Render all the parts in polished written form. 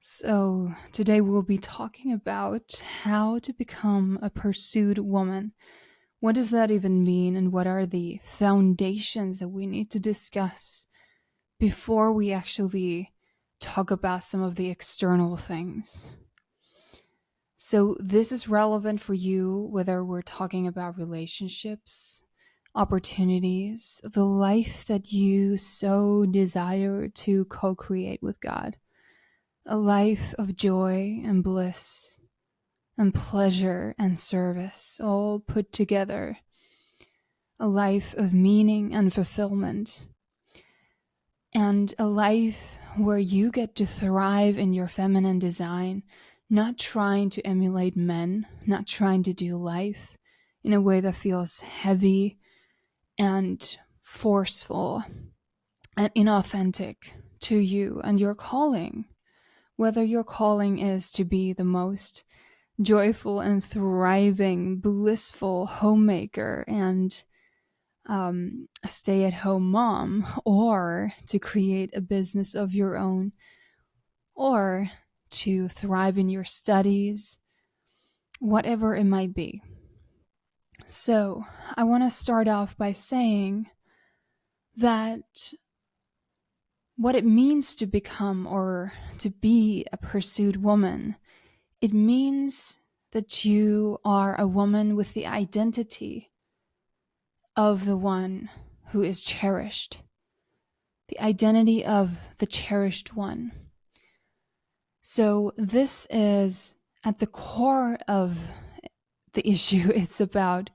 So, today we'll be talking about how to become a pursued woman. What does that even mean, and what are the foundations that we need to discuss before we actually talk about some of the external things? So, this is relevant for you whether we're talking about relationships, opportunities, the life that you so desire to co create with God. A life of joy and bliss and pleasure and service all put together. A life of meaning and fulfillment. And a life where you get to thrive in your feminine design, not trying to emulate men, not trying to do life in a way that feels heavy and forceful and inauthentic to you and your calling. Whether your calling is to be the most joyful and thriving, blissful homemaker and a stay-at-home mom, or to create a business of your own, or to thrive in your studies, whatever it might be. So, I want to start off by saying that what it means to become or to be a pursued woman, it means that you are a woman with the identity of the one who is cherished, the identity of the cherished one. So this is at the core of the issue. It's about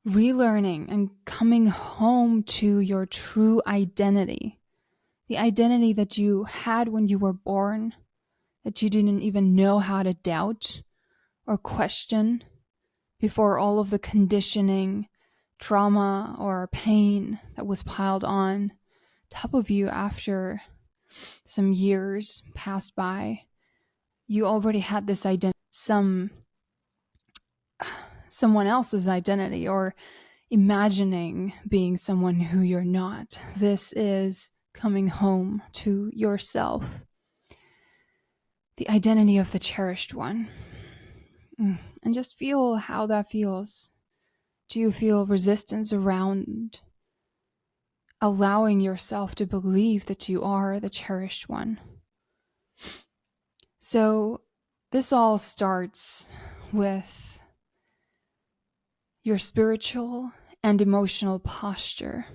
relearning and coming home to your true identity, the identity that you had when you were born, that you didn't even know how to doubt or question before all of the conditioning, trauma, or pain that was piled on top of you after some years passed by. You already had this identity, someone else's identity, or imagining being someone who you're not. This is coming home to yourself, the identity of the cherished one. And just feel how that feels. Do you feel resistance around allowing yourself to believe that you are the cherished one? So this all starts with your spiritual and emotional posture.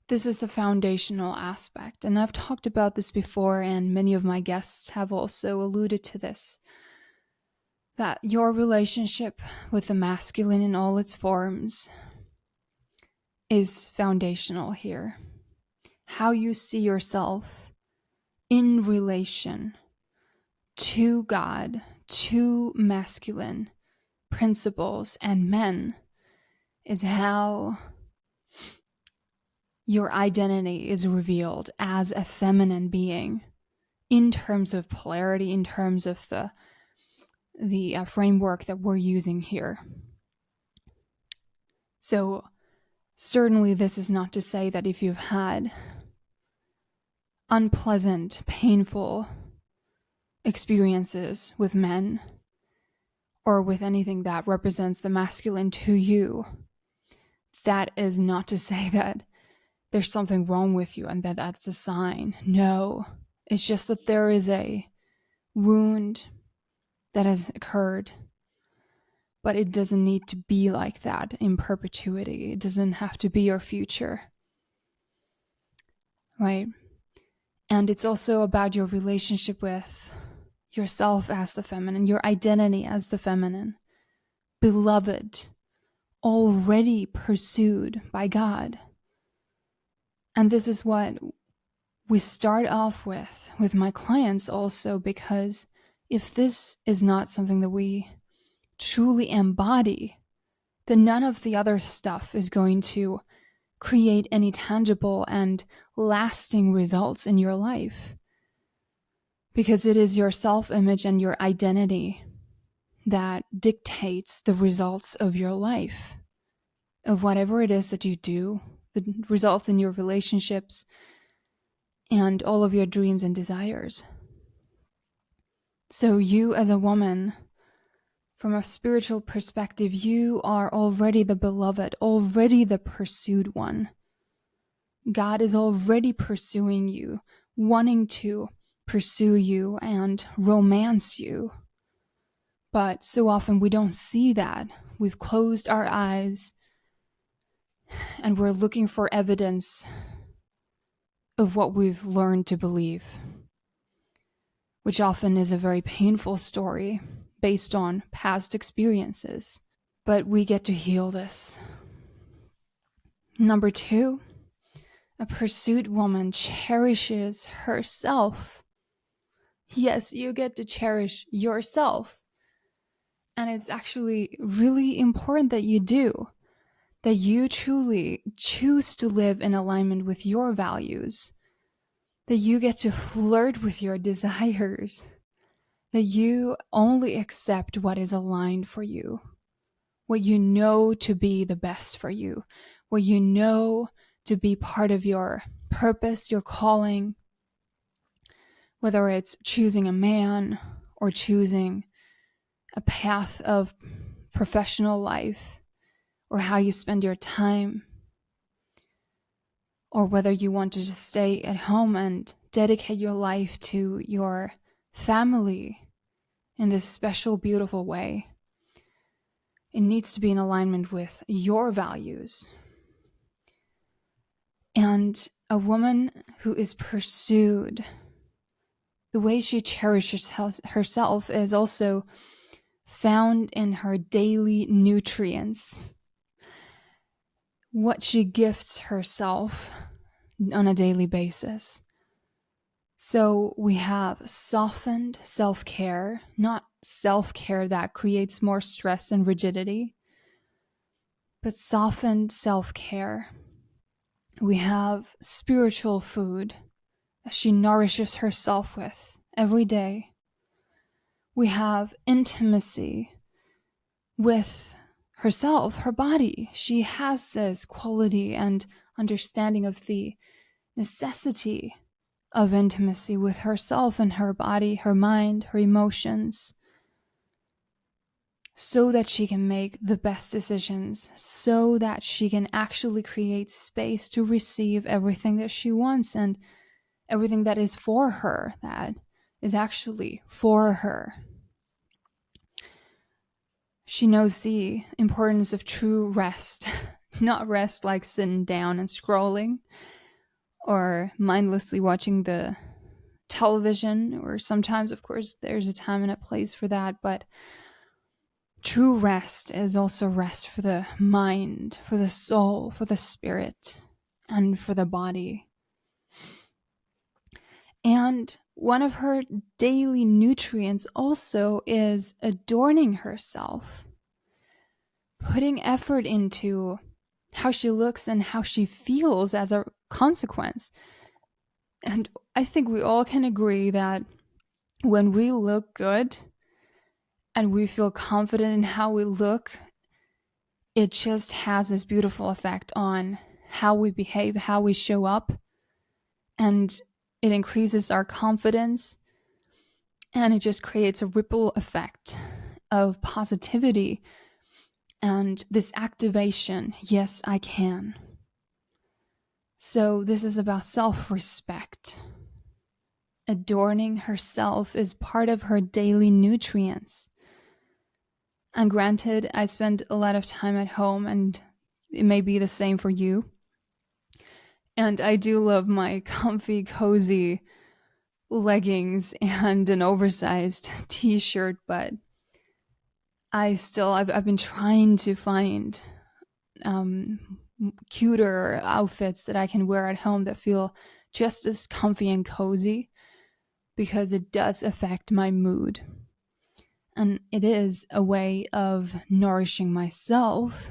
This is the foundational aspect, and I've talked about this before, and many of my guests have also alluded to this, that your relationship with the masculine in all its forms is foundational here. How you see yourself in relation to God, to masculine principles and men, is how your identity is revealed as a feminine being in terms of polarity, in terms of the framework that we're using here. So certainly this is not to say that if you've had unpleasant, painful experiences with men or with anything that represents the masculine to you, that is not to say that there's something wrong with you and that that's a sign. No, it's just that there is a wound that has occurred, but it doesn't need to be like that in perpetuity. It doesn't have to be your future, right? And it's also about your relationship with yourself as the feminine, your identity as the feminine, beloved, already pursued by God. And this is what we start off with my clients also, because if this is not something that we truly embody, then none of the other stuff is going to create any tangible and lasting results in your life. Because it is your self-image and your identity that dictates the results of your life, of whatever it is that you do, the results in your relationships, and all of your dreams and desires. So you as a woman, from a spiritual perspective, you are already the beloved, already the pursued one. God is already pursuing you, wanting to pursue you and romance you. But so often we don't see that. We've closed our eyes and we're looking for evidence of what we've learned to believe, which often is a very painful story based on past experiences. But we get to heal this. Number 2, a pursued woman cherishes herself. Yes, you get to cherish yourself. And it's actually really important that you do, that you truly choose to live in alignment with your values, that you get to flirt with your desires, that you only accept what is aligned for you, what you know to be the best for you, what you know to be part of your purpose, your calling, whether it's choosing a man or choosing a path of professional life, or how you spend your time, or whether you want to just stay at home and dedicate your life to your family in this special, beautiful way. It needs to be in alignment with your values. And a woman who is pursued, the way she cherishes herself is also found in her daily nutrients. What she gifts herself on a daily basis. So we have softened self-care, not self-care that creates more stress and rigidity, but softened self-care. We have spiritual food that she nourishes herself with every day. We have intimacy with herself, her body. She has this quality and understanding of the necessity of intimacy with herself and her body, her mind, her emotions, so that she can make the best decisions, so that she can actually create space to receive everything that she wants and everything that is for her, that is actually for her. She knows the importance of true rest, not rest like sitting down and scrolling or mindlessly watching the television, or sometimes, of course, there's a time and a place for that, but true rest is also rest for the mind, for the soul, for the spirit, and for the body. And one of her daily nutrients also is adorning herself, putting effort into how she looks and how she feels as a consequence. And I think we all can agree that when we look good and we feel confident in how we look, it just has this beautiful effect on how we behave, how we show up, and it increases our confidence, and it just creates a ripple effect of positivity and this activation. Yes, I can. So this is about self-respect. Adorning herself is part of her daily nutrients. And granted, I spend a lot of time at home, and it may be the same for you. And I do love my comfy, cozy leggings and an oversized t-shirt, but I've been trying to find cuter outfits that I can wear at home that feel just as comfy and cozy, because it does affect my mood. And it is a way of nourishing myself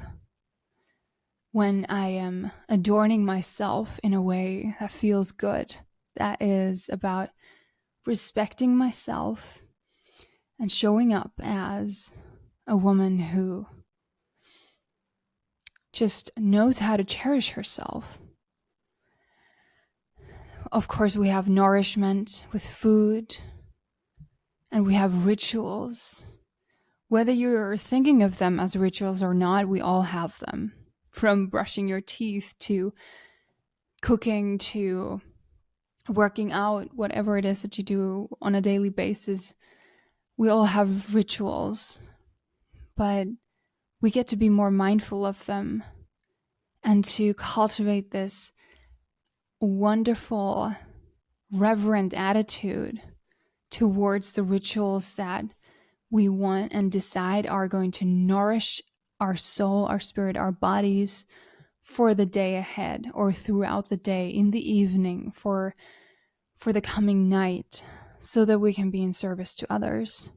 when I am adorning myself in a way that feels good, that is about respecting myself and showing up as a woman who just knows how to cherish herself. of course, we have nourishment with food, and we have rituals. Whether you're thinking of them as rituals or not, we all have them. From brushing your teeth to cooking to working out, whatever it is that you do on a daily basis, we all have rituals. But we get to be more mindful of them and to cultivate this wonderful, reverent attitude towards the rituals that we want and decide are going to nourish our soul, our spirit, our bodies for the day ahead, or throughout the day, in the evening, for the coming night, so that we can be in service to others.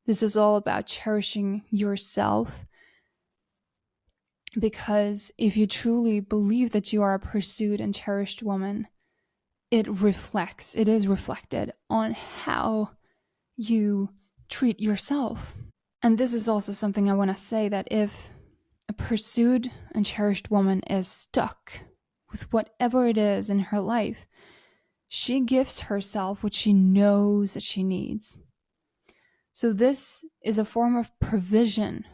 This is all about cherishing yourself, because if you truly believe that you are a pursued and cherished woman, it is reflected on how you treat yourself. And this is also something I want to say, that if a pursued and cherished woman is stuck with whatever it is in her life, she gives herself what she knows that she needs. So this is a form of provision.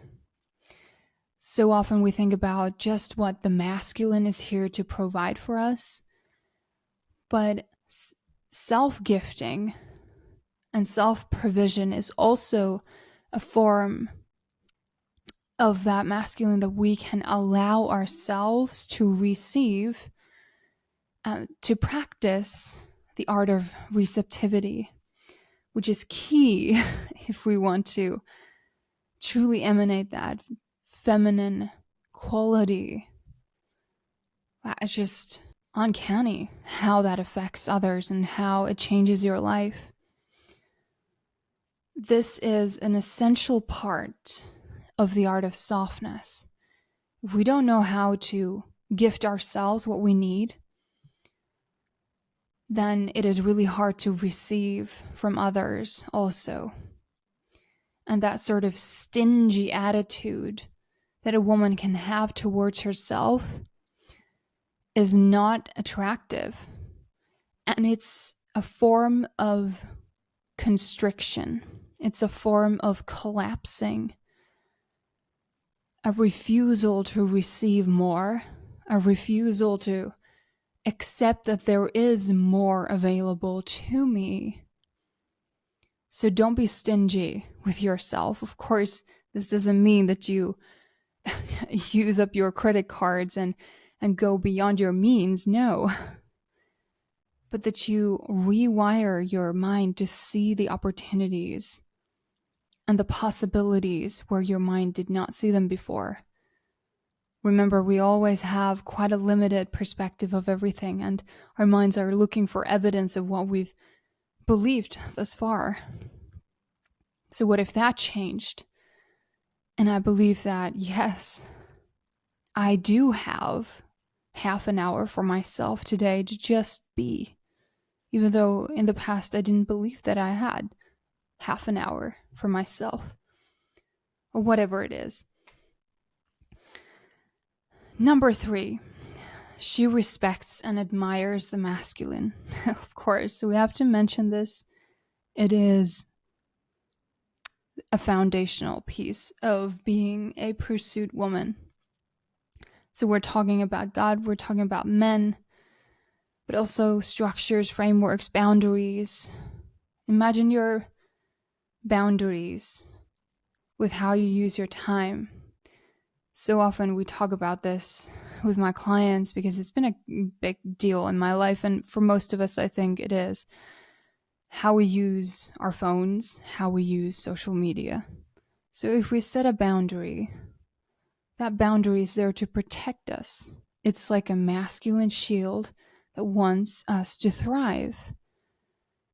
So often we think about just what the masculine is here to provide for us, but self-gifting and self-provision is also a form of that masculine that we can allow ourselves to receive, to practice the art of receptivity, which is key if we want to truly emanate that feminine quality. It's just uncanny how that affects others and how it changes your life. This is an essential part of the art of softness. If we don't know how to gift ourselves what we need, then it is really hard to receive from others also. And that sort of stingy attitude that a woman can have towards herself is not attractive. And it's a form of constriction. It's a form of collapsing, a refusal to receive more, a refusal to accept that there is more available to me. So don't be stingy with yourself. Of course, this doesn't mean that you use up your credit cards and go beyond your means. No. But that you rewire your mind to see the opportunities and the possibilities where your mind did not see them before. Remember, we always have quite a limited perspective of everything, and our minds are looking for evidence of what we've believed thus far. So what if that changed? And I believe that, yes, I do have half an hour for myself today to just be. Even though in the past I didn't believe that I had half an hour for myself. Or whatever it is. Number 3, she respects and admires the masculine. Of course, we have to mention this. It is a foundational piece of being a pursued woman. So we're talking about God, we're talking about men, but also structures, frameworks, boundaries. Imagine your boundaries with how you use your time. So often we talk about this with my clients because it's been a big deal in my life, and for most of us, I think it is. How we use our phones, how we use social media. So if we set a boundary, that boundary is there to protect us. It's like a masculine shield that wants us to thrive.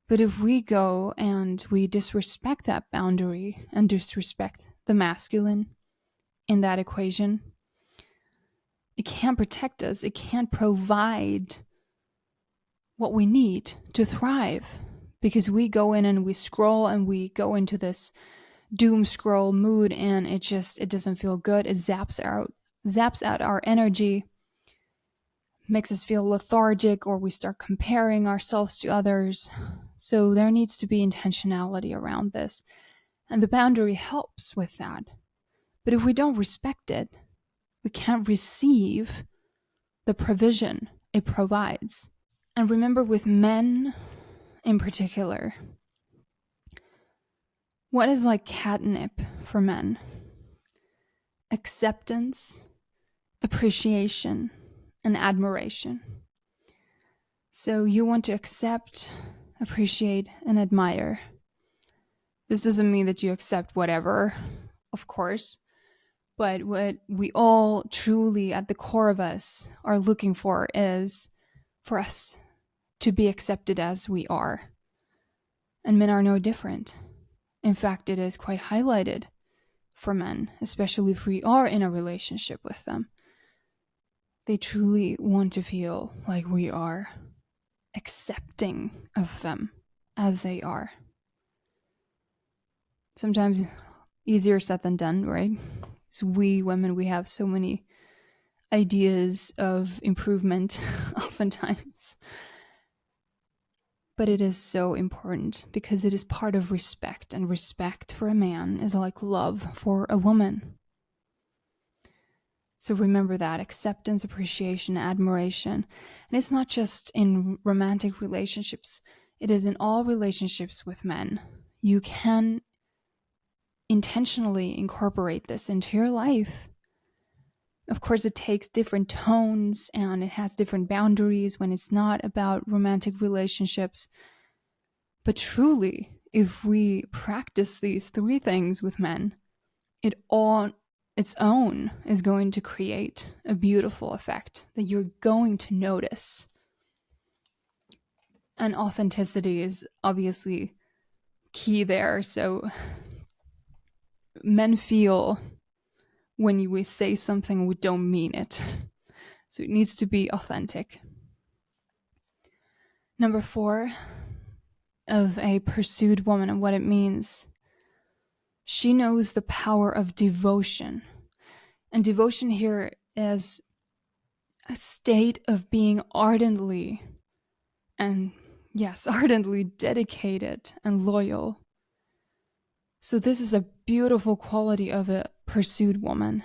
But if we go and we disrespect that boundary and disrespect the masculine in that equation, it can't protect us. It can't provide what we need to thrive, because we go in and we scroll and we go into this doom scroll mood, and it doesn't feel good. It zaps out our energy, makes us feel lethargic, or we start comparing ourselves to others. So there needs to be intentionality around this. And the boundary helps with that. But if we don't respect it, we can't receive the provision it provides. And remember, with men in particular, what is like catnip for men? Acceptance, appreciation, and admiration. So you want to accept, appreciate, and admire. This doesn't mean that you accept whatever, of course, but what we all truly at the core of us are looking for is for us to be accepted as we are. And men are no different. In fact, it is quite highlighted for men, especially if we are in a relationship with them. They truly want to feel like we are accepting of them as they are. Sometimes easier said than done, right? So we women, we have so many ideas of improvement oftentimes. But it is so important because it is part of respect, and respect for a man is like love for a woman. So remember that acceptance, appreciation, admiration. And it's not just in romantic relationships, it is in all relationships with men. You can intentionally incorporate this into your life. Of course, it takes different tones and it has different boundaries when it's not about romantic relationships. But truly, if we practice these three things with men, it on its own is going to create a beautiful effect that you're going to notice. And authenticity is obviously key there. So men feel when we say something, we don't mean it. So it needs to be authentic. Number 4 of a pursued woman and what it means. She knows the power of devotion. And devotion here is a state of being ardently dedicated and loyal. So this is a beautiful quality of a pursued woman.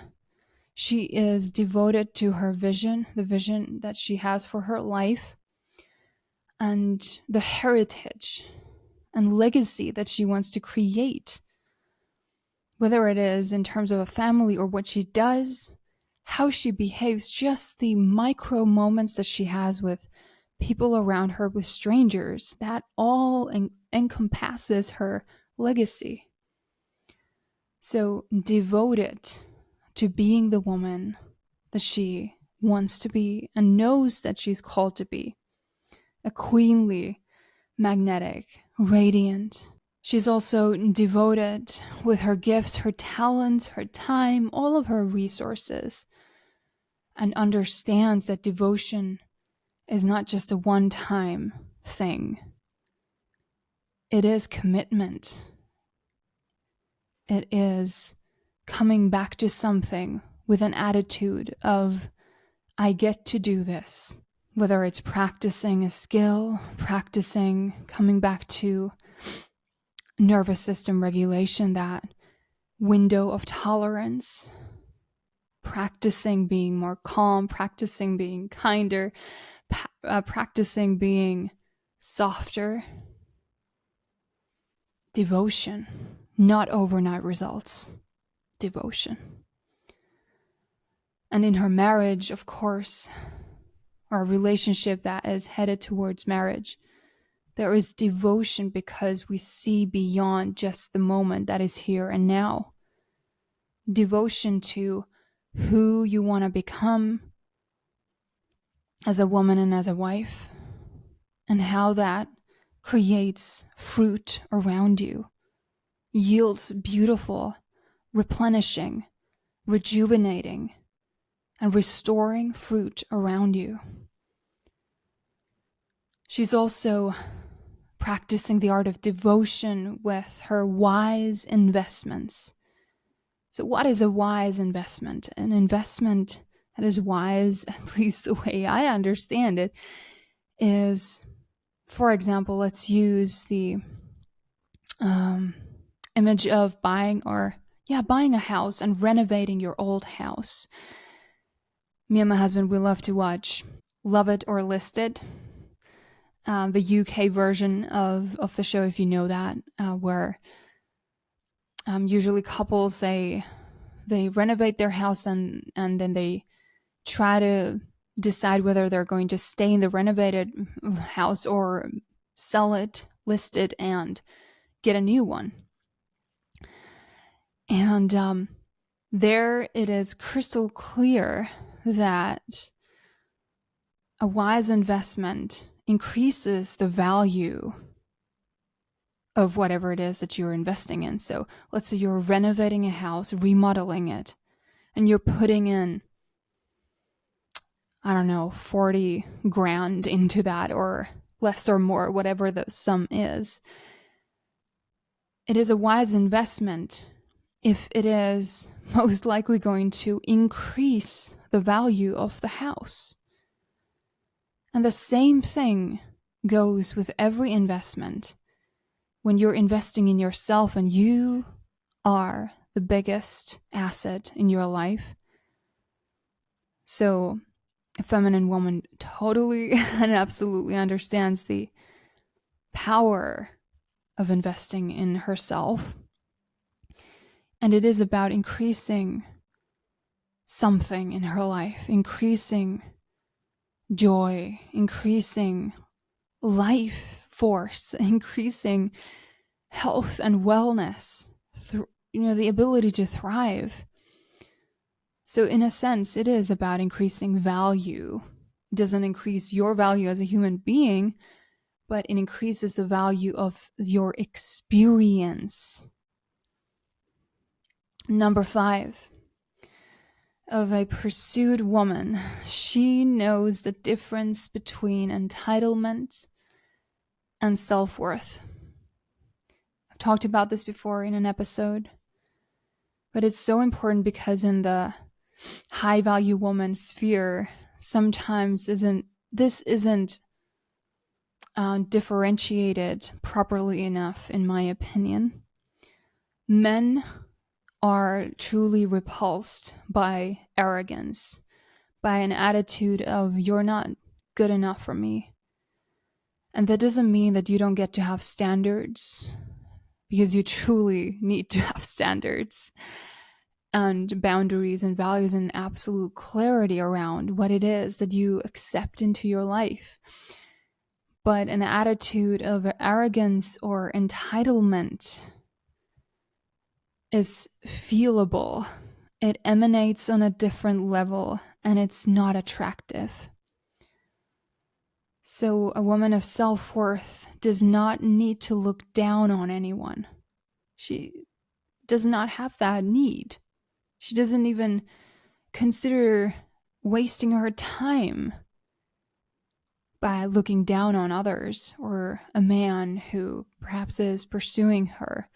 She is devoted to her vision, the vision that she has for her life, and the heritage and legacy that she wants to create. Whether it is in terms of a family or what she does, how she behaves, just the micro moments that she has with people around her, with strangers, that all encompasses her legacy. So devoted to being the woman that she wants to be and knows that she's called to be. A queenly, magnetic, radiant. She's also devoted with her gifts, her talents, her time, all of her resources, and understands that devotion is not just a one-time thing. It is commitment. It is coming back to something with an attitude of, I get to do this. Whether it's practicing a skill, coming back to nervous system regulation, that window of tolerance, practicing being more calm, practicing being kinder, practicing being softer. Devotion, not overnight results. Devotion. And in her marriage, of course, or a relationship that is headed towards marriage, there is devotion because we see beyond just the moment that is here and now. Devotion to who you want to become as a woman and as a wife, and how that creates fruit around you, yields beautiful, replenishing, rejuvenating, and restoring fruit around you. She's also practicing the art of devotion with her wise investments. So what is a wise investment? An investment that is wise, at least the way I understand it, is, for example, let's use the image of buying a house and renovating your old house. Me and my husband, we love to watch Love It or List It, the UK version of the show, if you know that, where usually couples, they renovate their house and then they try to decide whether they're going to stay in the renovated house or sell it, list it, and get a new one. And there it is crystal clear that a wise investment increases the value of whatever it is that you're investing in. So let's say you're renovating a house, remodeling it, and you're putting in, I don't know, 40 grand into that, or less or more, whatever the sum is. It is a wise investment if it is most likely going to increase the value of the house. And the same thing goes with every investment. When you're investing in yourself and you are the biggest asset in your life. So a feminine woman totally and absolutely understands the power of investing in herself. And it is about increasing something in her life, increasing joy, increasing life force, increasing health and wellness, the ability to thrive. So in a sense, it is about increasing value. It doesn't increase your value as a human being, but it increases the value of your experience. Number 5, of a pursued woman, she knows the difference between entitlement and self-worth. I've talked about this before in an episode, but it's so important because in the high-value woman sphere, sometimes this isn't differentiated properly enough, in my opinion. Men are truly repulsed by arrogance, by an attitude of, you're not good enough for me. And that doesn't mean that you don't get to have standards, because you truly need to have standards and boundaries and values and absolute clarity around what it is that you accept into your life. But an attitude of arrogance or entitlement is feelable. It emanates on a different level, and it's not attractive. So a woman of self-worth does not need to look down on anyone. She does not have that need. She doesn't even consider wasting her time by looking down on others or a man who perhaps is pursuing her.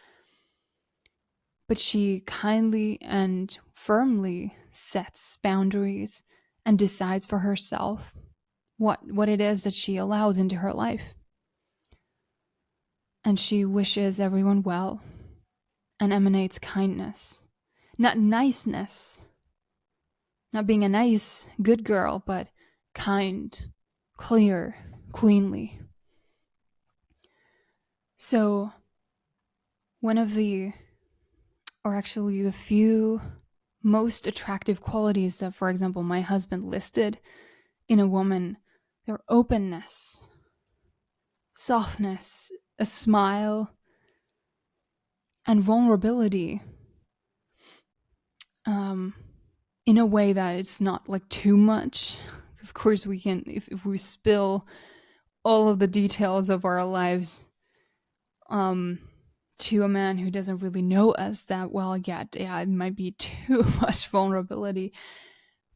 But she kindly and firmly sets boundaries and decides for herself what it is that she allows into her life. And she wishes everyone well and emanates kindness. Not niceness, not being a nice, good girl, but kind, clear, queenly. So one of the few most attractive qualities that, for example, my husband listed in a woman, their openness, softness, a smile, and vulnerability, in a way that it's not like too much. Of course, we can, if we spill all of the details of our lives to a man who doesn't really know us that well yet, it might be too much vulnerability.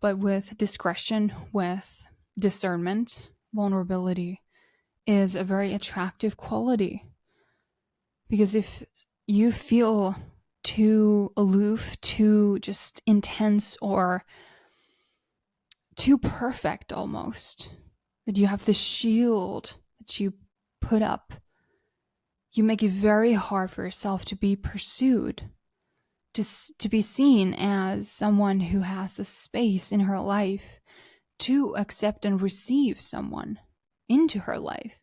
But with discretion, with discernment, vulnerability is a very attractive quality. Because if you feel too aloof, too just intense, or too perfect almost, that you have this shield that you put up. You make it very hard for yourself to be pursued, to be seen as someone who has the space in her life to accept and receive someone into her life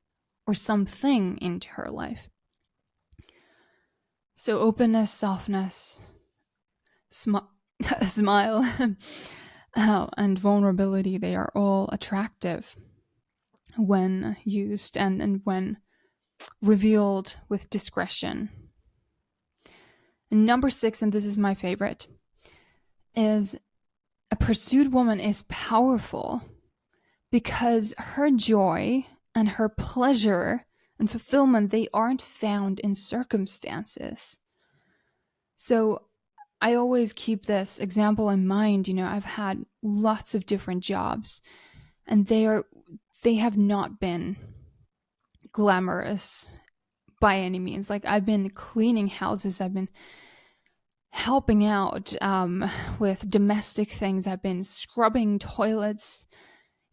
or something into her life. So openness, softness, a smile, and vulnerability, they are all attractive when used and when revealed with discretion. And number 6, and this is my favorite, is a pursued woman is powerful because her joy and her pleasure and fulfillment, they aren't found in circumstances. So I always keep this example in mind. I've had lots of different jobs, and they have not been glamorous by any means. Like, I've been cleaning houses, I've been helping out with domestic things, I've been scrubbing toilets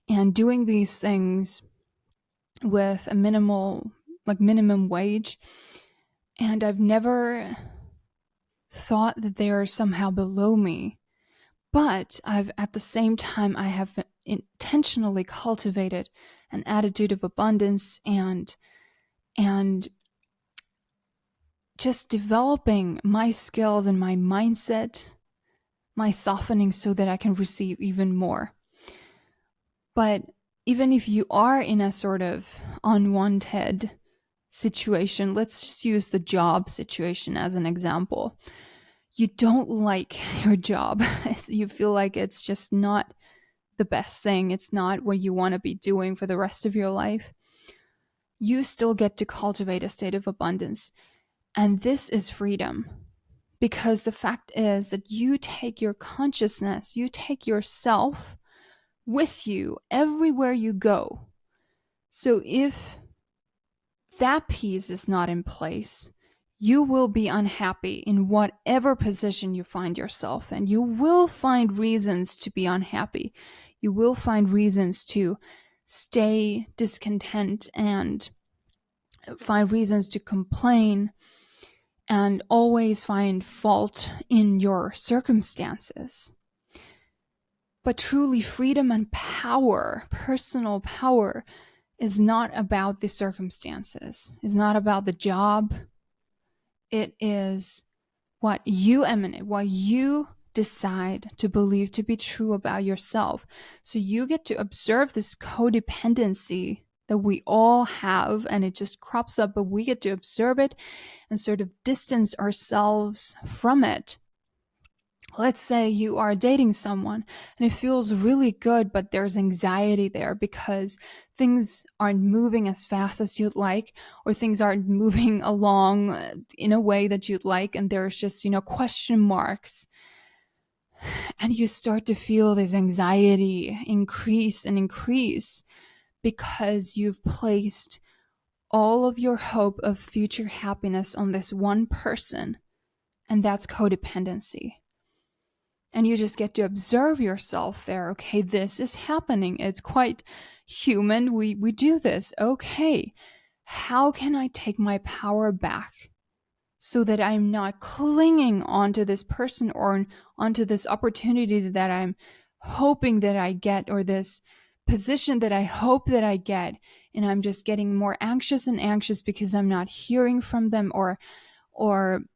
and doing these things with a minimum wage. And I've never thought that they are somehow below me. But at the same time, I have intentionally cultivated an attitude of abundance and just developing my skills and my mindset, my softening, so that I can receive even more. But even if you are in a sort of unwanted situation, let's just use the job situation as an example. You don't like your job. You feel like it's just not the best thing. It's not what you want to be doing for the rest of your life. You still get to cultivate a state of abundance. And this is freedom, because the fact is that you take your consciousness, you take yourself with you everywhere you go. So if that piece is not in place, you will be unhappy in whatever position you find yourself in. You will find reasons to be unhappy. You will find reasons to stay discontent and find reasons to complain and always find fault in your circumstances. But truly, freedom and power, personal power, is not about the circumstances. It's not about the job. It is what you emanate, what you decide to believe to be true about yourself. So you get to observe this codependency that we all have, and it just crops up, but we get to observe it and sort of distance ourselves from it. Let's say you are dating someone and it feels really good, but there's anxiety there because things aren't moving as fast as you'd like, or things aren't moving along in a way that you'd like, and there's just, question marks. And you start to feel this anxiety increase and increase because you've placed all of your hope of future happiness on this one person, and that's codependency. And you just get to observe yourself there. Okay, this is happening. It's quite human. We do this. Okay, how can I take my power back so that I'm not clinging onto this person or onto this opportunity that I'm hoping that I get, or this position that I hope that I get, and I'm just getting more anxious and anxious because I'm not hearing from them, or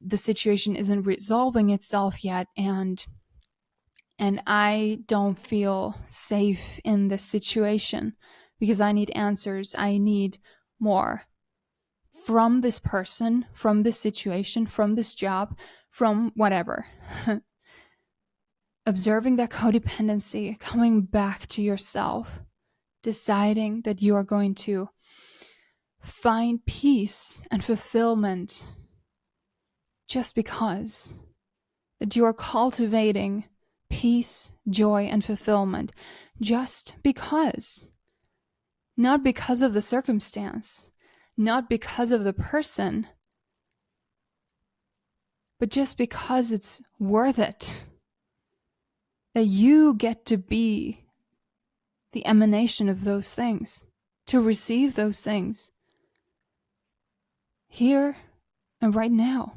the situation isn't resolving itself yet, and I don't feel safe in this situation because I need answers. I need more from this person, from this situation, from this job, from whatever. Observing that codependency, coming back to yourself, deciding that you are going to find peace and fulfillment just because, that you are cultivating peace, joy, and fulfillment just because. Not because of the circumstance, not because of the person, but just because it's worth it. That you get to be the emanation of those things, to receive those things here and right now.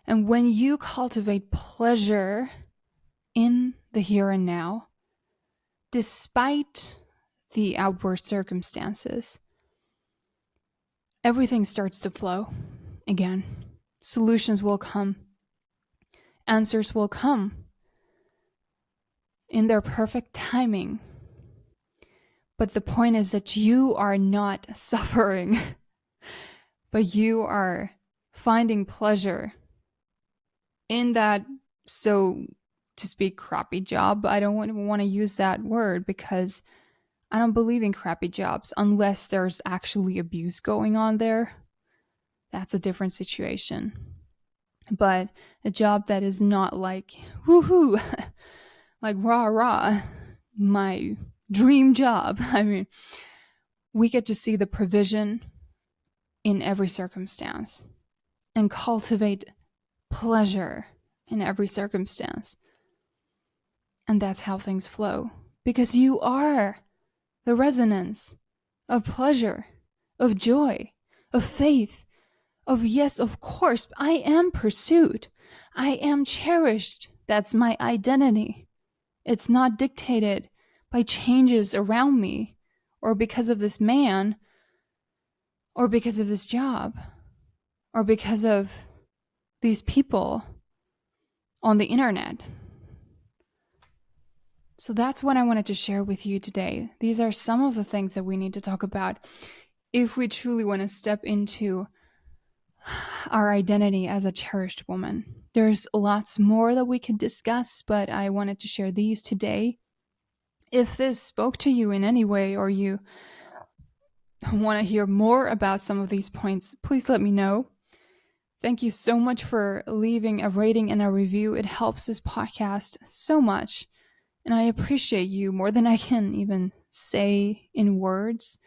And when you cultivate pleasure in the here and now, despite the outward circumstances, everything starts to flow again. Solutions will come. Answers will come in their perfect timing. But the point is that you are not suffering, but you are finding pleasure in that, so to speak, crappy job. I don't want to use that word because I don't believe in crappy jobs unless there's actually abuse going on there. That's a different situation. But a job that is not like, woohoo, like rah rah, my dream job. I mean, we get to see the provision in every circumstance and cultivate pleasure in every circumstance. And that's how things flow. Because you are the resonance of pleasure, of joy, of faith, of yes, of course, I am pursued. I am cherished. That's my identity. It's not dictated by changes around me or because of this man or because of this job or because of these people on the internet. So that's what I wanted to share with you today. These are some of the things that we need to talk about if we truly want to step into our identity as a cherished woman. There's lots more that we could discuss, but I wanted to share these today. If this spoke to you in any way or you want to hear more about some of these points, please let me know. Thank you so much for leaving a rating and a review. It helps this podcast so much. And I appreciate you more than I can even say in words.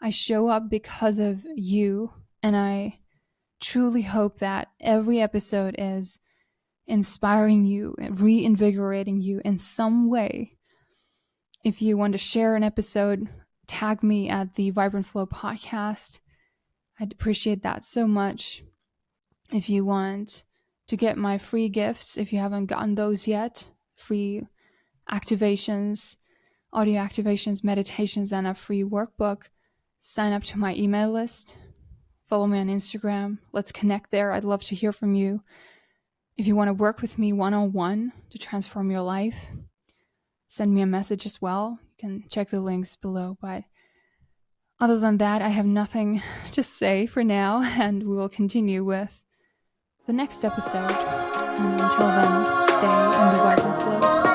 I show up because of you, and I truly hope that every episode is inspiring you and reinvigorating you in some way. If you want to share an episode, tag me at the Vibrant Flow podcast. I'd appreciate that so much. If you want to get my free gifts, if you haven't gotten those yet, free activations, audio activations, meditations, and a free workbook, sign up to my email list. Follow me on Instagram. Let's connect there. I'd love to hear from you. If you want to work with me one-on-one to transform your life, send me a message as well. You can check the links below. But other than that, I have nothing to say for now, and we will continue with the next episode. And until then, stay in the vibrant flow.